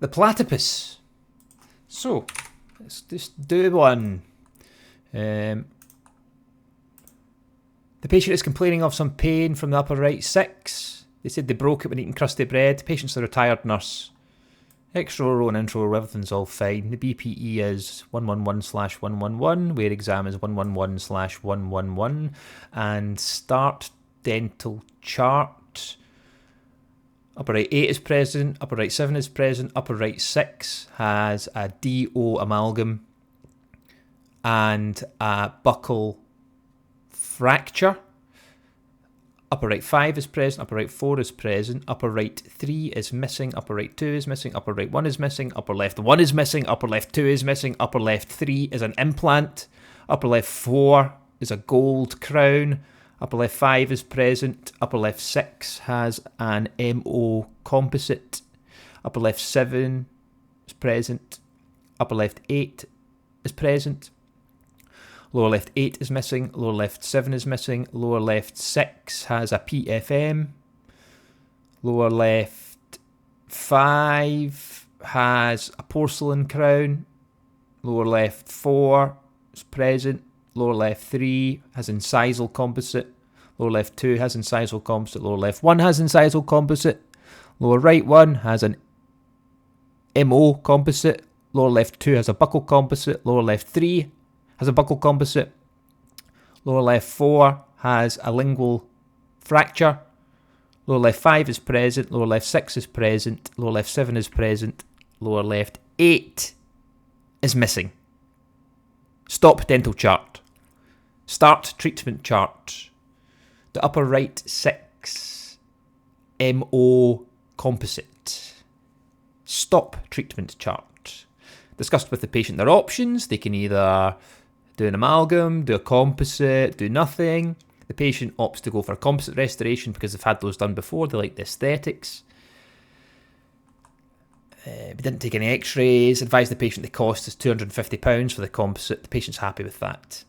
the platypus. So, let's just do one. The patient is complaining of some pain from the upper right 6. They said they broke it when eating crusty bread. The patient's a retired nurse. Extra row and intro row, everything's all fine. The BPE is 111/111, where exam is 111/111, and start dental chart. Upper right 8 is present, upper right 7 is present, upper right 6 has a DO amalgam and a buccal fracture. Upper right 5 is present, upper right 4 is present, upper right 3 is missing, upper right 2 is missing, upper right 1 is missing, upper left 1 is missing, upper left 2 is missing, upper left 3 is an implant, upper left 4 is a gold crown, upper left 5 is present, upper left 6 has an MO composite, upper left 7 is present, upper left 8 is present, lower left 8 is missing, lower left 7 is missing, lower left 6 has a PFM, lower left 5 has a porcelain crown, lower left 4 is present, lower left 3 has incisal composite, lower left 2 has incisal composite, lower left 1 has incisal composite, lower right 1 has an MO composite, lower left 2 has a buccal composite, lower left 3 has a buccal composite, lower left 4 has a lingual fracture, lower left 5 is present, lower left 6 is present, lower left 7 is present, lower left 8 is missing. Stop dental chart. Start treatment chart. The upper right 6 MO composite. Stop treatment chart. Discussed with the patient their options. They can either do an amalgam, do a composite, do nothing. The patient opts to go for a composite restoration because they've had those done before. They like the aesthetics. We didn't take any x-rays. Advised the patient the cost is £250 for the composite. The patient's happy with that.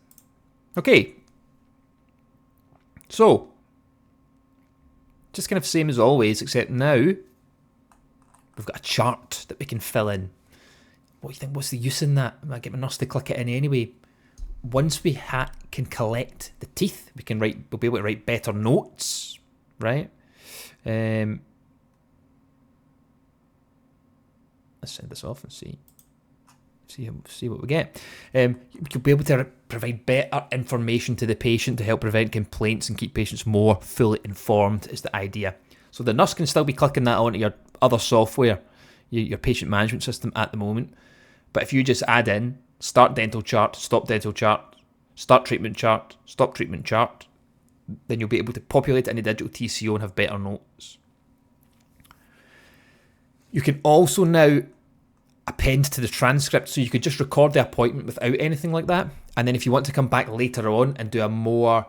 Okay. So, just kind of same as always, except now we've got a chart that we can fill in. What do you think? What's the use in that? I get my nurse to click it in anyway. Once we can collect the teeth, we'll be able to write better notes, right? Let's send this off and see what we get. You'll be able to provide better information to the patient to help prevent complaints and keep patients more fully informed is the idea. So the nurse can still be clicking that onto your other software, your patient management system at the moment. But if you just add in start dental chart, stop dental chart, start treatment chart, stop treatment chart, then you'll be able to populate it in the DigitalTCO and have better notes. You can also now append to the transcript, so you could just record the appointment without anything like that, and then if you want to come back later on and do a more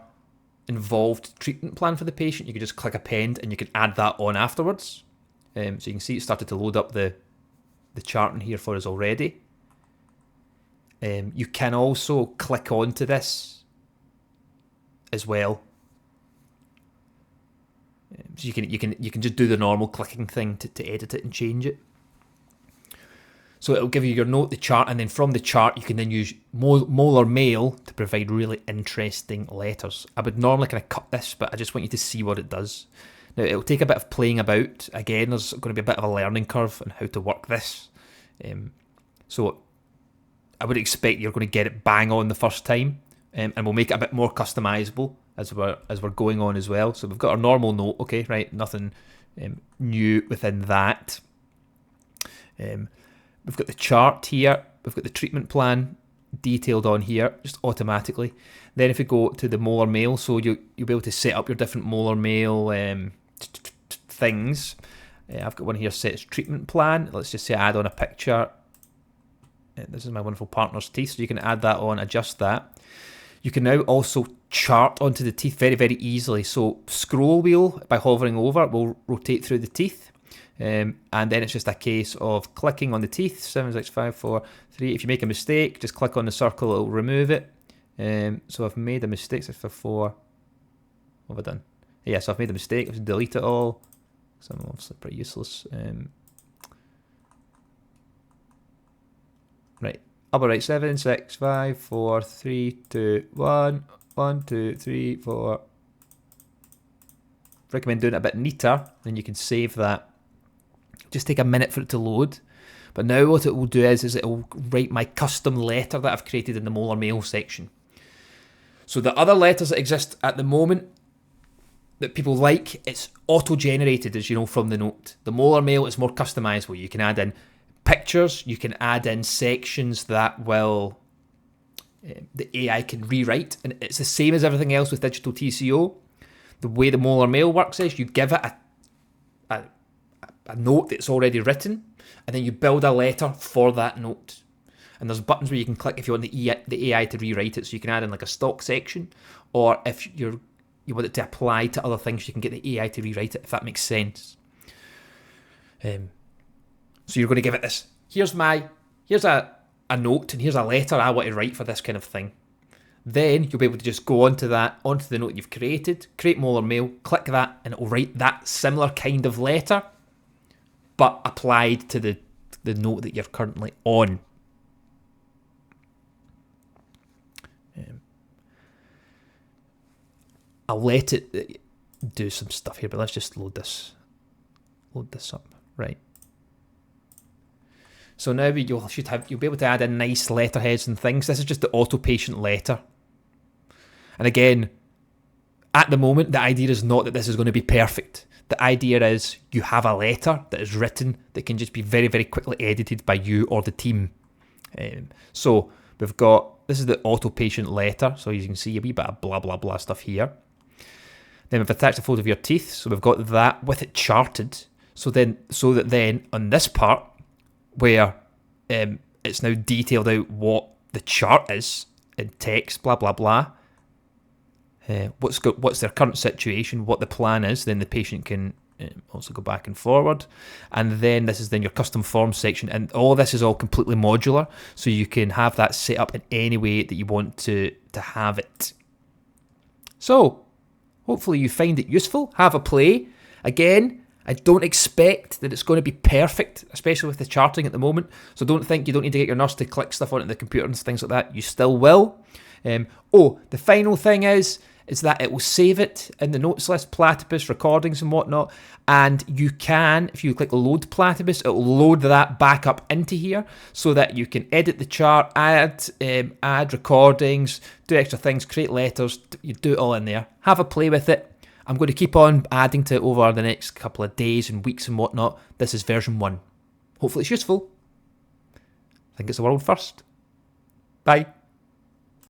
involved treatment plan for the patient, you could just click append and you can add that on afterwards. So you can see it started to load up the chart in here for us already. You can also click onto this as well. So you can just do the normal clicking thing to edit it and change it. So it'll give you your note, the chart, and then from the chart you can then use molar mail to provide really interesting letters. I would normally kind of cut this, but I just want you to see what it does. Now it'll take a bit of playing about. Again, there's going to be a bit of a learning curve on how to work this. So I would expect you're going to get it bang on the first time, and we'll make it a bit more customizable as we're going on as well. So we've got our normal note, okay, right? Nothing new within that. We've got the chart here. We've got the treatment plan detailed on here, just automatically. Then if we go to the molar mail, so you'll be able to set up your different molar mail things. I've got one here set as treatment plan. Let's just say add on a picture. This is my wonderful partner's teeth, so you can add that on, adjust that. You can now also chart onto the teeth very, very easily. So scroll wheel, by hovering over, will rotate through the teeth. And then it's just a case of clicking on the teeth, 7, 6, 5, 4, 3. If you make a mistake, just click on the circle, it'll remove it. So I've made a mistake, 6, 5, 4. What have I done? Yeah, so I've made a mistake, I have to delete it all. So I'm obviously pretty useless. Right. Upper right 7, 6, 5, 4, 3, 2, 1. 1, 2, 3, 4. Recommend doing it a bit neater, then you can save that. Just take a minute for it to load. But now what it will do is it will write my custom letter that I've created in the molar mail section. So the other letters that exist at the moment that people like, it's auto-generated, as you know, from the note. The molar mail is more customizable. You can add in pictures, you can add in sections that will the AI can rewrite, and it's the same as everything else with Digital TCO. The way the molar mail works is you give it a note that's already written, and then you build a letter for that note. And there's buttons where you can click if you want the AI to rewrite it, so you can add in like a stock section, or if you want it to apply to other things, you can get the AI to rewrite it, if that makes sense. So you're going to give it this. Here's a note, and here's a letter I want to write for this kind of thing. Then you'll be able to just go onto the note you've created, create molar mail, click that, and it will write that similar kind of letter, but applied to the note that you're currently on. I'll let it do some stuff here, but let's just load this up. Right. So now you'll be able to add in nice letterheads and things. This is just the auto patient letter. And again, at the moment, the idea is not that this is going to be perfect. The idea is you have a letter that is written that can just be very, very quickly edited by you or the team. So we've got, this is the auto patient letter. So you can see a wee bit of blah, blah, blah stuff here. Then we've attached a photo of your teeth. So we've got that with it charted. So that then on this part, where it's now detailed out what the chart is in text, blah, blah, blah. What's their current situation, what the plan is, then the patient can also go back and forward. And then this is then your custom forms section. And all this is all completely modular, so you can have that set up in any way that you want to have it. So, hopefully you find it useful. Have a play. Again, I don't expect that it's going to be perfect, especially with the charting at the moment. So don't think you don't need to get your nurse to click stuff onto the computer and things like that. You still will. The final thing is that it will save it in the notes list, Platypus, recordings and whatnot. And you can, if you click load Platypus, it will load that back up into here so that you can edit the chart, add recordings, do extra things, create letters. You do it all in there. Have a play with it. I'm going to keep on adding to it over the next couple of days and weeks and whatnot. This is version 1. Hopefully it's useful. I think it's a world first. Bye.